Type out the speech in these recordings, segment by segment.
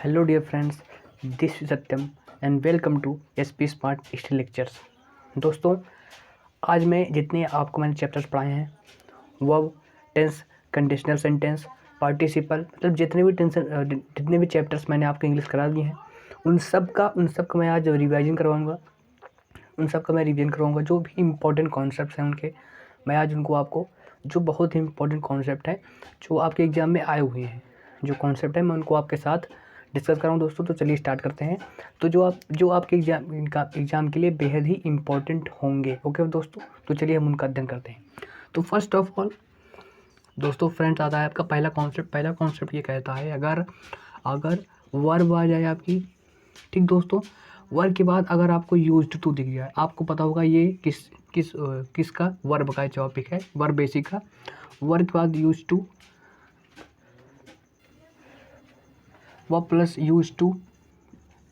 Hello dear friends, this is Satyam and welcome to SP Smart History Lectures। दोस्तों, आज मैं जितने आपको मैंने चैप्टर्स पढ़ाए हैं verb, tense, conditional sentence, participle, मतलब जितने भी चैप्टर्स मैंने आपको इंग्लिश करा दिए हैं उन सब का मैं आज रिवाइजन करवाऊँगा। जो भी इम्पोर्टेंट कॉन्सेप्ट्स हैं उनके, मैं आज उनको आपको, जो बहुत ही इम्पोर्टेंट कॉन्सेप्ट है जो आपके एग्ज़ाम में आए हुए हैं, जो कॉन्सेप्ट है मैं उनको आपके साथ डिस्कस कर रहा हूँ दोस्तों। तो चलिए स्टार्ट करते हैं। तो जो आपके एग्ज़ाम के लिए बेहद ही इम्पोर्टेंट होंगे। ओके दोस्तों, तो चलिए हम उनका अध्ययन करते हैं। तो फर्स्ट ऑफ ऑल दोस्तों फ्रेंड्स, आता है आपका पहला कॉन्सेप्ट ये कहता है अगर वर्ब आ जाए आपकी, ठीक दोस्तों, वर्ब के बाद अगर आपको यूज्ड टू दिख जाए, आपको पता होगा ये किसका वर्ब का टॉपिक है, वर्ब बेसिक का। वर्ब के बाद used to, verb plus use to,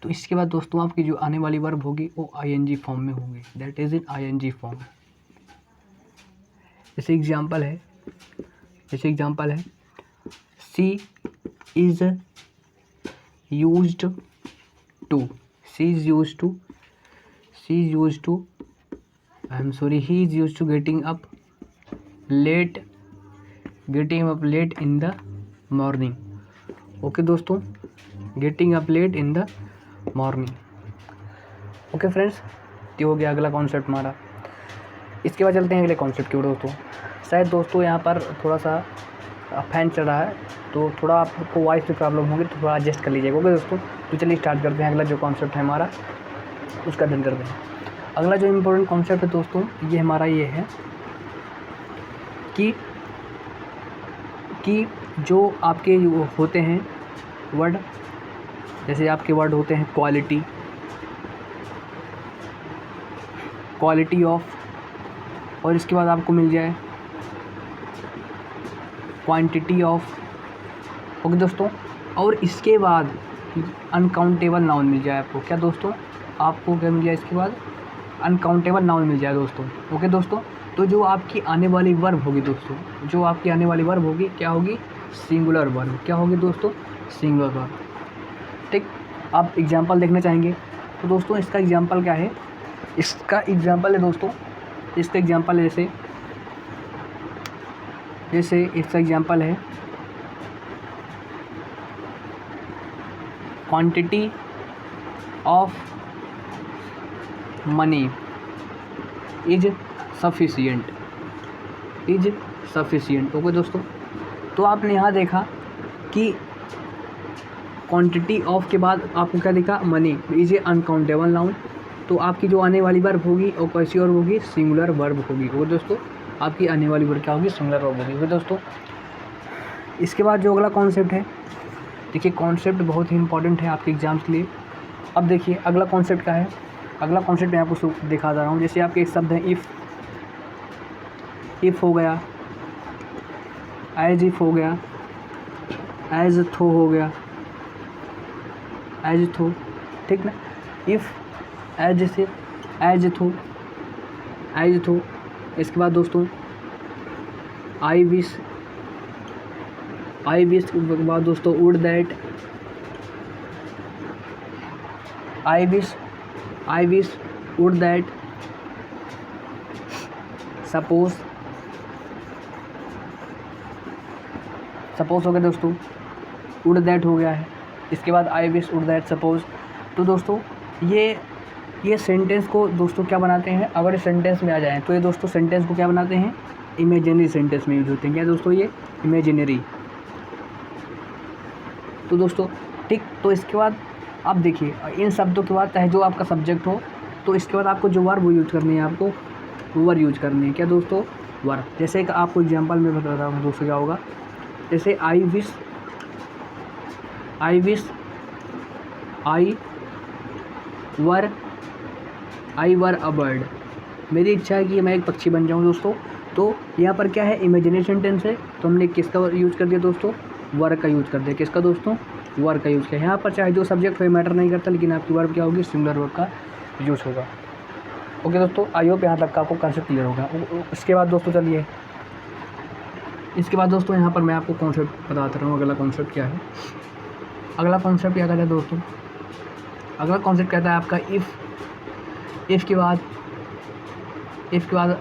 तो इसके बाद दोस्तों आपकी जो आने वाली वर्ब होगी वो आईएनजी फॉर्म में होगी, that is in ING form. जैसे एग्जांपल है she is used to, he is used to getting up late in the morning. Okay दोस्तों, getting up late in the morning. Okay friends, ये हो गया अगला concept हमारा। इसके बाद चलते हैं अगले कॉन्सेप्ट की ओर दोस्तों। शायद दोस्तों यहाँ पर थोड़ा सा फैन चल रहा है तो थोड़ा आपको वॉइस में प्रॉब्लम होगी, तो थोड़ा एडजस्ट कर लीजिएगा। ओके दोस्तों, तो चलिए स्टार्ट करते हैं। अगला जो कॉन्सेप्ट है हमारा उसका अध्ययन करते हैं। अगला जो इम्पोर्टेंट कॉन्सेप्ट है दोस्तों ये हमारा ये है कि जो आपके होते हैं वर्ड, जैसे आपके वर्ड होते हैं क्वालिटी ऑफ, और इसके बाद आपको मिल जाए क्वांटिटी ऑफ। ओके दोस्तों, और इसके बाद अनकाउंटेबल नाउन मिल जाए आपको। क्या दोस्तों, आपको क्या मिल जाए इसके बाद? अनकाउंटेबल नाउन मिल जाए दोस्तों। ओके दोस्तों, तो जो आपकी आने वाली वर्ब होगी दोस्तों, क्या होगी? Singular verb. क्या होगी दोस्तों? Singular verb. ठीक, आप एग्जाम्पल देखना चाहेंगे तो दोस्तों इसका एग्जाम्पल क्या है? इसका एग्जाम्पल है दोस्तों, इसका एग्जाम्पल है जैसे इसका एग्जाम्पल है quantity of money is sufficient. Okay दोस्तों, तो आपने यहाँ देखा कि क्वांटिटी ऑफ के बाद आपको क्या दिखा? Money is a uncountable noun. तो आपकी जो आने वाली वर्ब होगी वो कैसी और होगी? सिंगुलर वर्ब होगी। वो दोस्तों आपकी आने वाली वर्ब क्या होगी? सिंगुलर वर्ब होगी। वो दोस्तों इसके बाद जो अगला कॉन्सेप्ट है, देखिए कॉन्सेप्ट बहुत ही इंपॉर्टेंट है आपके एग्जाम्स के लिए। अब देखिए अगला कॉन्सेप्ट क्या है। अगला कॉन्सेप्ट मैं आपको दिखा रहा हूँ। जैसे आपके एक शब्द है इफ़ हो गया, एज इफ हो गया, एज थो हो गया, एज थो, ठीक ना? इफ़, एज से, एज थो। इसके बाद दोस्तों आई विश के बाद दोस्तों would that, I wish would that, suppose हो गया दोस्तों, वुड दैट हो गया है। इसके बाद I wish would that suppose. तो दोस्तों ये सेंटेंस को दोस्तों क्या बनाते हैं? अगर सेंटेंस में आ जाए तो ये दोस्तों सेंटेंस को क्या बनाते हैं? इमेजिनरी सेंटेंस में यूज होते हैं। क्या दोस्तों? ये इमेजिनरी। तो दोस्तों ठीक, तो इसके बाद आप देखिए इन शब्दों के बाद चाहे जो आपका सब्जेक्ट हो, तो इसके बाद आपको जो वर्ब यूज करनी है, आपको वर्ब यूज करनी है। क्या दोस्तों? वर्ब। जैसे एक आपको एग्जांपल में बता रहा हूँ दोस्तों क्या होगा। जैसे I wish I were a bird. मेरी इच्छा है कि मैं एक पक्षी बन जाऊं दोस्तों। तो यहाँ पर क्या है? इमेजिनेशन टेंस है, तो हमने किसका यूज़ कर दिया दोस्तों? वर्ब का यूज़ कर दिया। किसका दोस्तों? वर्ब का यूज़ किया। यहाँ पर चाहे जो सब्जेक्ट हो मैटर नहीं करता, लेकिन आपकी वर्ब क्या होगी? सिंगुलर वर्ब का यूज़ होगा। ओके दोस्तों, आई होप यहाँ तक का आपको कॉन्सेप्ट क्लियर होगा। इसके बाद दोस्तों चलिए इसके बाद दोस्तों यहाँ पर मैं आपको कॉन्सेप्ट बताता रहा हूँ। अगला कॉन्सेप्ट क्या है? अगला कॉन्सेप्ट क्या कहता है दोस्तों, अगला कॉन्सेप्ट कहता है आपका इफ़ के बाद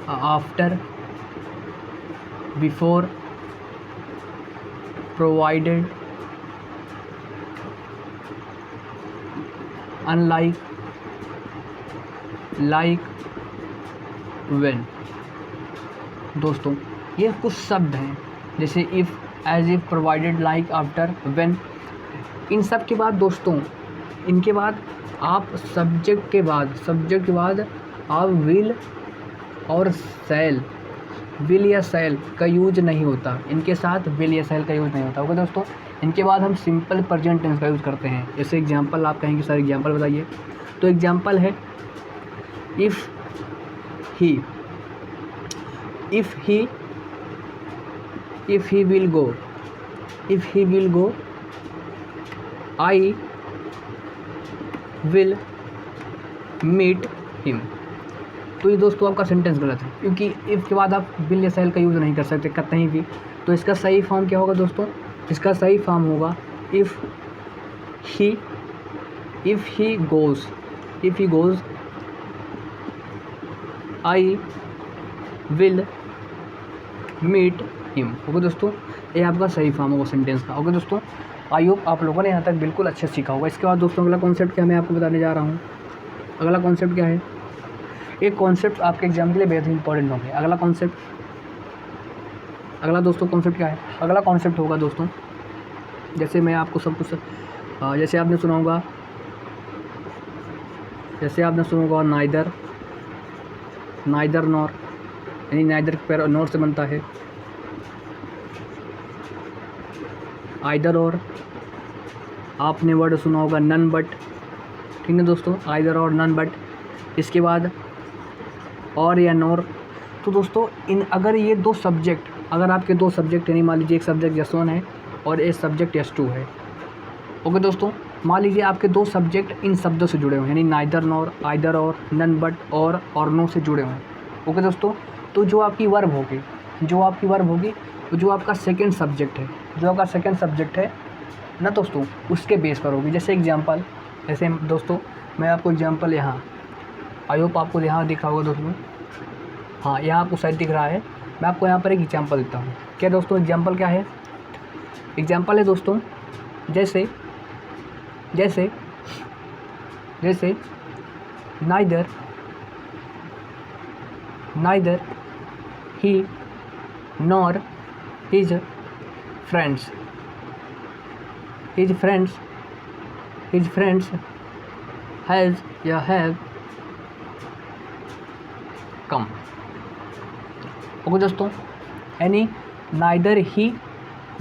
after, before, provided, unlike, like, when. दोस्तों ये कुछ शब्द हैं जैसे if, as if, provided, like, after, when. इन सब के बाद दोस्तों, इनके बाद आप सब्जेक्ट के बाद आप विल और शैल, विल या शैल का यूज नहीं होता, इनके साथ विल या शैल का यूज नहीं होता। ओके दोस्तों, इनके बाद हम सिंपल प्रेजेंट टेंस का यूज़ करते हैं। जैसे एग्जांपल आप कहेंगे सर एग्जांपल बताइए, तो एग्जांपल है if he will go, I will meet him. तो ये दोस्तों आपका सेंटेंस गलत है, क्योंकि इफ़ के बाद आप विल या शैल का यूज़ नहीं कर सकते कहीं भी। तो इसका सही फॉर्म क्या होगा दोस्तों, इसका सही फॉर्म होगा if he goes I will meet him. Okay दोस्तों, ये आपका सही फॉर्म होगा सेंटेंस का। ओके दोस्तों, आई होप आप लोगों ने यहाँ तक बिल्कुल अच्छे सीखा होगा। इसके बाद दोस्तों अगला कॉन्सेप्ट क्या मैं आपको बताने जा रहा हूँ। अगला कॉन्सेप्ट क्या है, एक कॉन्सेप्ट आपके एग्जाम के लिए बेहद इंपॉर्टेंट होंगे। अगला दोस्तों कॉन्सेप्ट क्या है, अगला कॉन्सेप्ट होगा दोस्तों, जैसे मैं आपको सब कुछ जैसे आपने सुना होगा नाइदर नॉर, यानी नाइदर नॉर से बनता है, आइदर और, आपने वर्ड सुना होगा नन बट, ठीक है दोस्तों, आइदर और नन बट। इसके बाद और या नॉर। तो दोस्तों अगर ये दो सब्जेक्ट, अगर आपके दो सब्जेक्ट यानी मान लीजिए एक सब्जेक्ट यस1 है और एक सब्जेक्ट यस2 है। ओके दोस्तों, मान लीजिए आपके दो सब्जेक्ट इन शब्दों से जुड़े हुए हैं, यानी नाइदर नॉर, आइदर और, नन बट और नो से जुड़े हुए हैं। ओके दोस्तों, तो जो आपकी वर्ब होगी तो जो आपका सेकंड सब्जेक्ट है ना दोस्तों, उसके बेस पर होगी। जैसे एग्जांपल, जैसे दोस्तों मैं आपको एग्जांपल यहाँ, आई होप आपको यहाँ दिख रहा होगा दोस्तों, हाँ यहाँ आपको शायद दिख रहा है। मैं आपको यहाँ पर एक एग्जांपल देता हूँ। क्या दोस्तों एग्जांपल क्या है, एग्जांपल है दोस्तों जैसे neither he nor his friends has या हैव कम। ओके दोस्तों, यानी neither he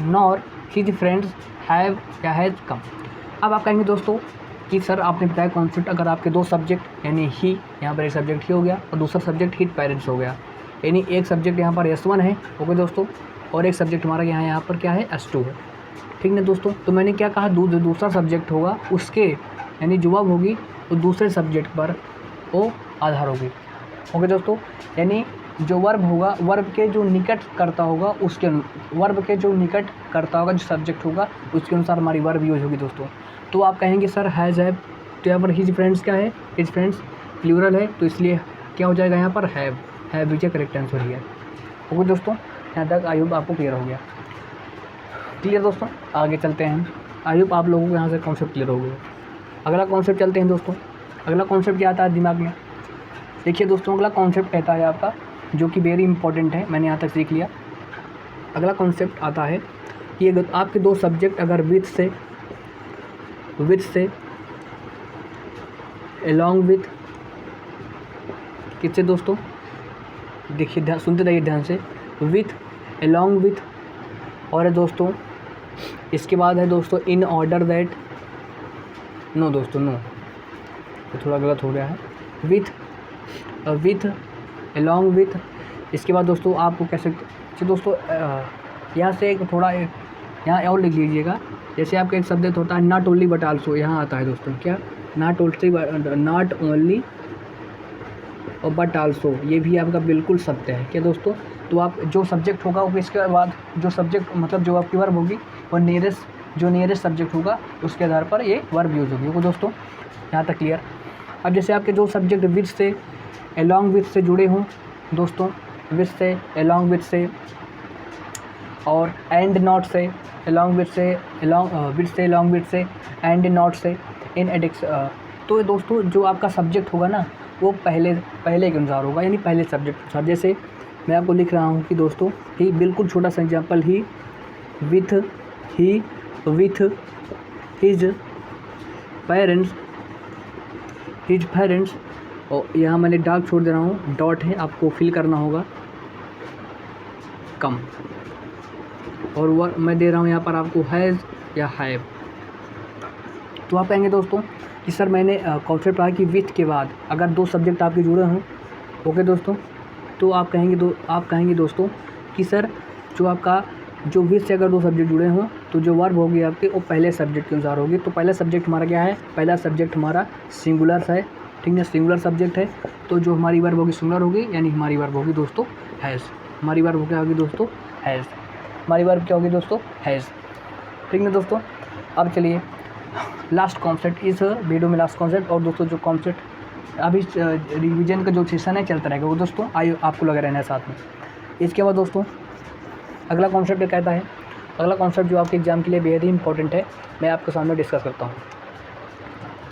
nor his friends have या हैज़ कम। अब आप कहेंगे दोस्तों कि सर आपने बताया कॉन्सेप्ट, अगर आपके दो सब्जेक्ट यानी ही, यहाँ पर एक सब्जेक्ट ही हो गया और दूसरा सब्जेक्ट हिज पेरेंट्स हो गया, यानी एक सब्जेक्ट यहाँ पर S1 है। ओके दोस्तों, और एक सब्जेक्ट हमारा यहाँ पर क्या है S2 है, ठीक है दोस्तों। तो मैंने क्या कहा, दूसरा सब्जेक्ट होगा उसके यानी जो वर्ब होगी तो दूसरे सब्जेक्ट पर वो आधार होगी। ओके दोस्तों, यानी जो वर्ब होगा, वर्ब के जो निकट करता होगा उसके, जो सब्जेक्ट होगा उसके अनुसार हमारी वर्ब यूज होगी दोस्तों। तो आप कहेंगे सर हैज़ हैव, तो यहाँ पर हिज फ्रेंड्स क्या है, हिज फ्रेंड्स प्लूरल है, तो इसलिए क्या हो जाएगा यहाँ पर हैव इज करेक्ट आंसर ही है। ओके दोस्तों, यहाँ तक आई होप आपको क्लियर हो गया। क्लियर दोस्तों, आगे चलते हैं। आई होप आप लोगों को यहाँ से कॉन्सेप्ट क्लियर हो गया। अगला कॉन्सेप्ट चलते हैं दोस्तों। अगला कॉन्सेप्ट क्या आता है दिमाग में, देखिए दोस्तों अगला कॉन्सेप्ट कहता है आपका, जो कि वेरी इंपॉर्टेंट है, मैंने यहाँ तक सीख लिया। अगला कॉन्सेप्ट आता है कि आपके दो सब्जेक्ट अगर विथ से अलॉन्ग विथ, किससे दोस्तों, देखिए सुनते रहिए ध्यान से, विथ, अलॉन्ग विथ, और है दोस्तों इसके बाद है दोस्तों इन ऑर्डर दैट, नो दोस्तों नो, तो थोड़ा गलत हो गया है, विथ अलॉन्ग विथ। इसके बाद दोस्तों आपको कैसे, तो दोस्तों यहाँ से एक थोड़ा यहाँ और लिख लीजिएगा। जैसे आपका एक शब्द होता है नॉट ओनली बट आल्सो, यहाँ आता है दोस्तों क्या, नॉट ओनली और बट आल्सो, ये भी आपका बिल्कुल सत्य है क्या दोस्तों। तो आप जो सब्जेक्ट होगा वो इसके बाद जो सब्जेक्ट मतलब जो आपकी वर्ब होगी वो नियरेस्ट जो नियरेस्ट सब्जेक्ट होगा उसके आधार पर ये वर्ब यूज़ होगी। दोस्तों यहाँ तक क्लियर। अब जैसे आपके जो सब्जेक्ट विथ से अलॉन्ग विथ से जुड़े हों दोस्तों, विथ से अलॉन्ग विथ से और एंड नॉट से, अलॉन्ग विथ से अलॉन्ग विथ से एंड नॉट से इन एडिक्स, तो दोस्तों जो आपका सब्जेक्ट होगा ना वो पहले के अनुसार होगा, यानी पहले सब्जेक्ट के अनुसार। जैसे मैं आपको लिख रहा हूँ कि दोस्तों ही, बिल्कुल छोटा सा example, he with his parents, और यहाँ मैंने डार्क छोड़ दे रहा हूँ, डॉट है, आपको फिल करना होगा कम, और वह मैं दे रहा हूँ यहाँ पर आपको हैज़ या हैव। तो आप कहेंगे दोस्तों कि सर मैंने कॉन्सेप्ट पढ़ा कि विथ के बाद अगर दो सब्जेक्ट आपके जुड़े हों, ओके दोस्तों, तो आप कहेंगे दोस्तों कि सर जो विथ से अगर दो सब्जेक्ट जुड़े हों तो जो वर्ब होगी आपके वो पहले सब्जेक्ट के अनुसार होगी। तो पहला सब्जेक्ट हमारा क्या है? पहला सब्जेक्ट हमारा सिंगुलर है, ठीक है, सिंगुलर सब्जेक्ट है। तो जो हमारी वर्ब होगी सिंगुलर होगी, यानी हमारी वर्ब होगी दोस्तों हैज़। हमारी वर्ब क्या होगी दोस्तों? हैज़। हमारी वर्ब क्या होगी दोस्तों? हैज़, ठीक है दोस्तों। अब चलिए लास्ट कॉन्सेप्ट, इस वीडियो में लास्ट कॉन्सेप्ट। और दोस्तों जो कॉन्सेप्ट अभी रिवीजन का जो सेशन है चलता रहेगा वो दोस्तों आपको लगा रहना है साथ में। इसके बाद दोस्तों अगला कॉन्सेप्ट क्या कहता है? अगला कॉन्सेप्ट जो आपके एग्जाम के लिए बेहद ही इंपॉर्टेंट है, मैं आपके सामने डिस्कस करता हूँ।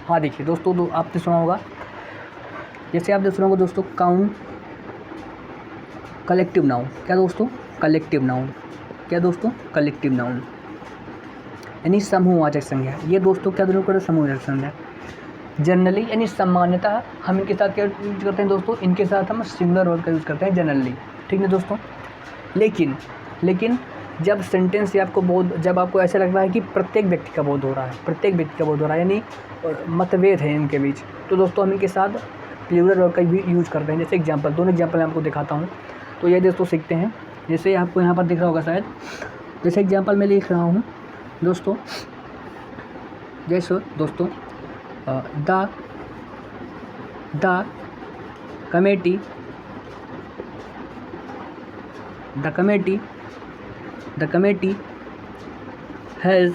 हाँ देखिए दोस्तों, आपने सुना होगा, जैसे आपने सुना होगा दोस्तों, काउंट कलेक्टिव नाउन। क्या दोस्तों? Collective noun. क्या दोस्तों? कलेक्टिव नाउन, यानी समूहवाचक संज्ञा। ये दोस्तों क्या दोनों को समूहवाचक संज्ञा जनरली, यानी सामान्यतः हम इनके साथ क्या यूज करते हैं दोस्तों? इनके साथ हम सिंगुलर वर्ब का यूज़ करते हैं जनरली, ठीक है दोस्तों। लेकिन जब सेंटेंस या जब आपको ऐसा लग रहा है कि प्रत्येक व्यक्ति का बोध हो रहा है, यानी मतभेद है इनके बीच, तो दोस्तों हम इनके साथ प्लूरल वर्ब का भी यूज़ करते हैं। जैसे एग्जांपल, दोनों एग्जांपल मैं आपको दिखाता हूँ, तो ये दोस्तों सीखते हैं। जैसे आपको यहाँ पर दिख रहा होगा शायद, जैसे एग्जांपल मैं लिख रहा हूँ दोस्तों, जैसे दोस्तों the committee has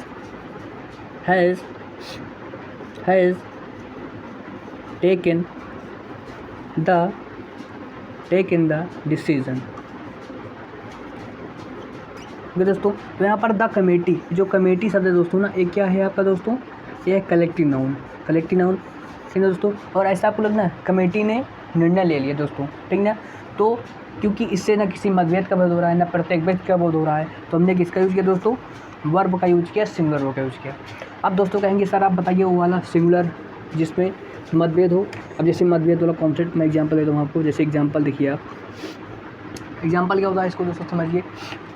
taken the decision। दोस्तों तो यहाँ पर द कमेटी, जो कमेटी शब्द है दोस्तों ना, एक क्या है आपका दोस्तों? ये कलेक्टिव नाउन, ठीक है दोस्तों। और ऐसा आपको लगना है कमेटी ने निर्णय ले लिया दोस्तों, ठीक ना। तो क्योंकि इससे ना किसी मतभेद का बोध हो रहा है, ना प्रत्येक व्यक्ति का बोध हो रहा है, तो हमने किसका यूज़ किया दोस्तों? वर्ब का यूज़ किया, सिंगुलर वर्ब का यूज़ किया। अब दोस्तों कहेंगे सर आप बताइए वो वाला सिंगुलर जिसमें मतभेद हो। अब जैसे मतभेद वाला कॉन्सेप्ट मैं एग्जांपल देता हूँ आपको। जैसे एग्जांपल देखिए आप, एग्जांपल क्या होता है इसको दोस्तों समझिए।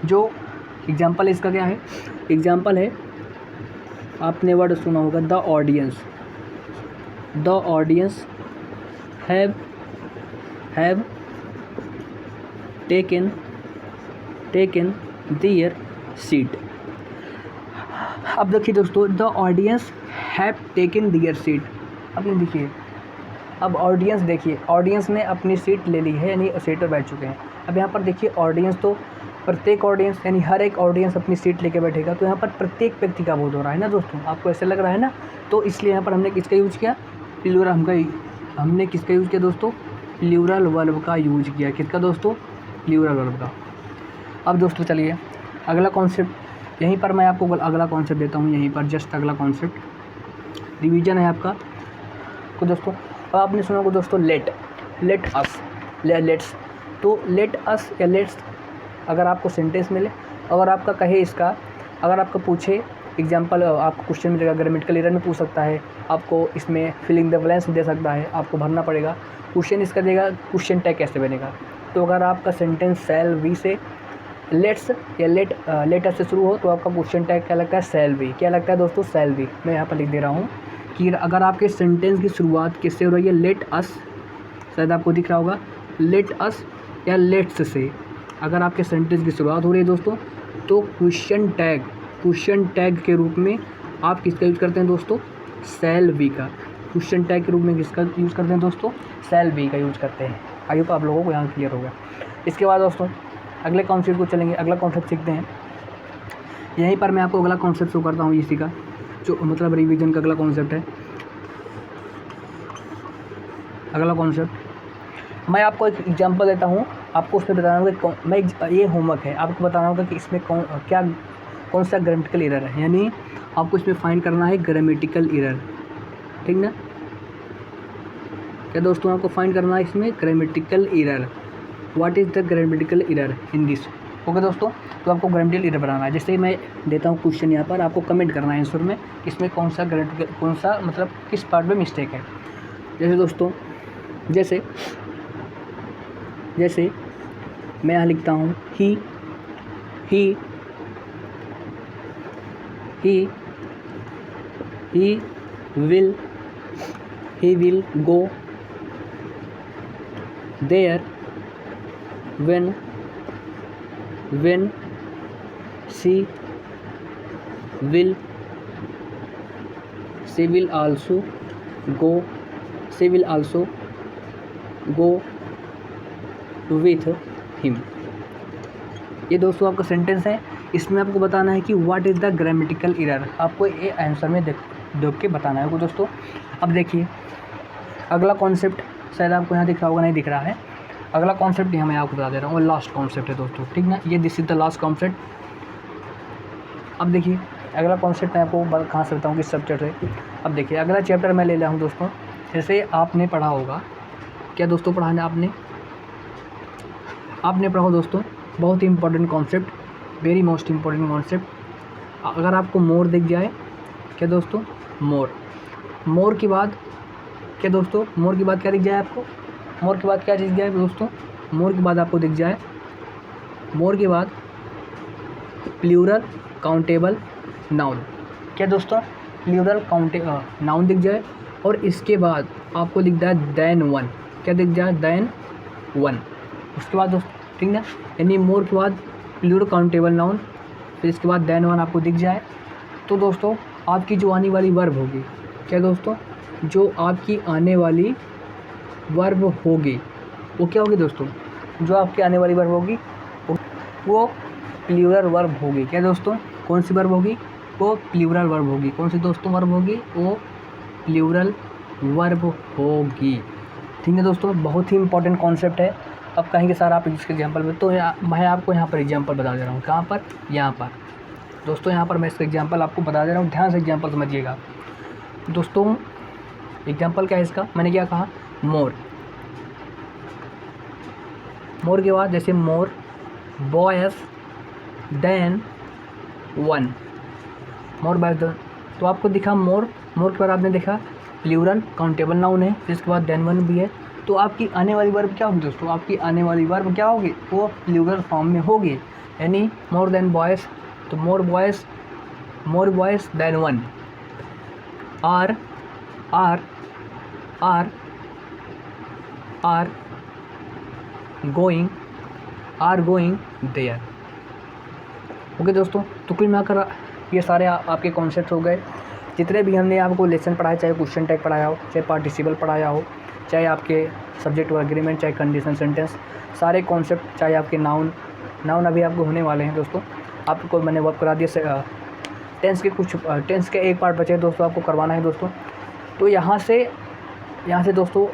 जो एग्जांपल है इसका क्या है? एग्जांपल है, आपने वर्ड सुना होगा the audience have taken there seat. अब देखिए दोस्तों, the audience have taken there seat. अब ये देखिए, अब ऑडियंस देखिए, ऑडियंस ने अपनी सीट ले ली है, यानी सीट पर बैठ चुके हैं। अब यहाँ पर देखिए ऑडियंस, तो प्रत्येक ऑडियंस यानी हर एक ऑडियंस अपनी सीट लेके बैठेगा, तो यहाँ पर प्रत्येक व्यक्ति का बोध हो रहा है ना दोस्तों, आपको ऐसा लग रहा है ना। तो इसलिए यहाँ पर हमने किसका यूज़ किया? प्लूरल। हमने किसका यूज़ किया दोस्तों? प्लूरल वर्ब का यूज़ किया। किसका दोस्तों? प्लूरल वर्ब का। अब दोस्तों चलिए अगला कॉन्सेप्ट, यहीं पर मैं आपको अगला कॉन्सेप्ट देता हूँ, यहीं पर जस्ट अगला कॉन्सेप्ट रिवीजन है आपका को दोस्तों। अब आपने सुना होगा दोस्तों लेट्स। तो लेट अस या लेट्स, अगर आपको सेंटेंस मिले, अगर आपका कहे इसका, अगर आपका पूछे एग्जांपल, आपको क्वेश्चन मिलेगा, ग्रामेटिकल एरर में पूछ सकता है, आपको इसमें फिलिंग द ब्लैंक्स दे सकता है, आपको भरना पड़ेगा। क्वेश्चन इसका देगा, क्वेश्चन टैग कैसे बनेगा? तो अगर आपका सेंटेंस शैल वी से लेट्स या लेट अस से शुरू हो, तो आपका क्वेश्चन टैग क्या लगता है? Shall we. क्या लगता है दोस्तों? Shall we. मैं यहाँ पर लिख दे रहा हूँ कि अगर आपके सेंटेंस की शुरुआत किससे हो रही है? लेट अस, शायद आपको दिख रहा होगा, लेट अस या लेट्स से अगर आपके सेंटेंस की शुरुआत हो रही है दोस्तों, तो क्वेश्चन टैग के रूप में आप किसका यूज़ करते हैं दोस्तों? शैल वी का। क्वेश्चन टैग के रूप में किसका यूज़ करते हैं दोस्तों? शैल वी का यूज़ करते हैं। आई होप आप लोगों को यहाँ क्लियर होगा। इसके बाद दोस्तों अगले कॉन्सेप्ट को चलेंगे, अगला कॉन्सेप्ट सीखते हैं। यहीं पर मैं आपको अगला कॉन्सेप्ट शो करता हूँ इसी का, जो मतलब रिवीजन का अगला कॉन्सेप्ट है। अगला कॉन्सेप्ट मैं आपको एक एग्जांपल देता हूँ, आपको उसमें बताना होगा कि मैं ये होमवर्क है, आपको बताना होगा कि इसमें कौन सा ग्रामेटिकल एरर है, यानी आपको इसमें फाइंड करना है ग्रामेटिकल एरर, ठीक ना। क्या दोस्तों, आपको फाइंड करना है इसमें grammatical error, what is the grammatical error in this. Okay दोस्तों, तो आपको ग्रामेटिकल एरर बनाना है। जैसे मैं देता हूँ क्वेश्चन यहाँ पर, आपको कमेंट करना है आंसर में इसमें कौन सा मतलब किस पार्ट में मिस्टेक है। जैसे दोस्तों, जैसे मैं यहाँ लिखता हूँ he will go there when she will also go with him। ये दोस्तों आपका सेंटेंस है, इसमें आपको बताना है कि what is the grammatical error, आपको ये आंसर में देख के बताना है दोस्तों। अब देखिए अगला कॉन्सेप्ट, शायद आपको यहाँ दिख रहा होगा, नहीं दिख रहा है। अगला कॉन्सेप्ट यहाँ मैं आपको बता दे रहा हूँ, लास्ट कॉन्सेप्ट है दोस्तों, ठीक ना। ये this is the last concept. अब देखिए अगला कॉन्सेप्ट मैं आपको कहाँ से बताऊँ, किस सब्जेक्ट है। अब देखिए अगला चैप्टर मैं ले लिया हूँ दोस्तों। जैसे आपने पढ़ा होगा, क्या दोस्तों पढ़ा है आपने पढ़ा हो दोस्तों, बहुत ही important concept, very most important concept. अगर आपको मोर दिख जाए, क्या दोस्तों, मोर के बाद क्या दोस्तों, मोर के बाद क्या दिख जाए आपको, मोर के बाद क्या चीज़ जाए दोस्तों, मोर के बाद आपको दिख जाए, मोर के बाद प्लूरल काउंटेबल नाउन। क्या दोस्तों, प्लूरल नाउन दिख जाए और इसके बाद आपको दिख जाए देन वन। क्या दिख जाए, देन वन। उसके बाद दोस्तों, ठीक ना, यानी मोर के बाद प्लूरल काउंटेबल नाउन, फिर इसके बाद देन वन आपको दिख जाए, तो दोस्तों आपकी जो आने वाली वर्ब होगी, क्या दोस्तों, जो आपकी आने वाली वर्ब होगी वो क्या होगी दोस्तों, जो आपकी आने वाली वर्ब होगी वो प्लूरल वर्ब होगी। क्या दोस्तों, कौन सी वर्ब होगी, वो प्लूरल वर्ब होगी। कौन सी दोस्तों वर्ब होगी, वो प्लूरल वर्ब होगी, ठीक है दोस्तों। बहुत ही इंपॉर्टेंट कॉन्सेप्ट है। अब कहेंगे सर आप इसके एग्जांपल में, तो मैं आपको यहाँ पर एग्जांपल बता दे रहा हूँ। कहाँ पर, यहाँ पर दोस्तों, यहाँ पर मैं इसका एग्जांपल आपको बता दे रहा हूँ, ध्यान से एग्जांपल समझिएगा दोस्तों। एग्जांपल क्या है इसका, मैंने क्या कहा, मोर के बाद जैसे मोर बॉयज देन वन, मोर बॉयज देन, तो आपको दिखा मोर के बाद आपने देखा प्लूरल काउंटेबल नाउन है, फिर इसके बाद देन वन भी है, तो आपकी आने वाली वर्ब क्या होगी दोस्तों, आपकी आने वाली वर्ब क्या होगी, वो प्लूरल फॉर्म में होगी, यानी मोर देन बॉयज, तो more boys than one, are going there. Okay दोस्तों, तो कुल मिलाकर ये सारे आपके कॉन्सेप्ट हो गए, जितने भी हमने आपको लेसन पढ़ाया, चाहे क्वेश्चन टाइप पढ़ाया हो, चाहे पार्टिसिपल पढ़ाया हो, चाहे आपके सब्जेक्ट और एग्रीमेंट, चाहे कंडीशन सेंटेंस, सारे कॉन्सेप्ट, चाहे आपके नाउन अभी आपको होने वाले हैं दोस्तों। आपको मैंने वर्क करा दिया। टेंस के एक पार्ट बचे दोस्तों, आपको करवाना है दोस्तों। तो यहाँ से दोस्तों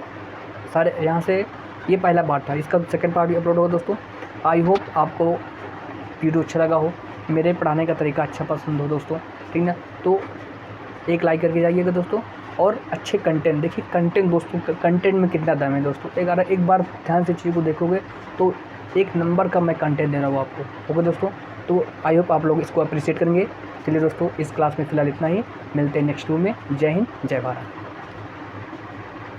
सारे, यहाँ से ये पहला पार्ट था, इसका सेकंड पार्ट भी अपलोड होगा दोस्तों। आई होप आपको वीडियो अच्छा लगा हो, मेरे पढ़ाने का तरीका अच्छा पसंद हो दोस्तों, ठीक ना। तो एक लाइक करके जाइएगा दोस्तों, और अच्छे कंटेंट देखिए, कंटेंट दोस्तों, कंटेंट में कितना दम है दोस्तों। एक बार ध्यान से चीज़ को देखोगे तो एक नंबर का मैं कंटेंट दे रहा हूँ आपको। ओके दोस्तों, तो आई होप आप लोग इसको अप्रिशिएट करेंगे। चलिए दोस्तों, इस क्लास में फ़िलहाल इतना ही, मिलते हैं नेक्स्ट वीडियो में। जय हिंद, जय भारत।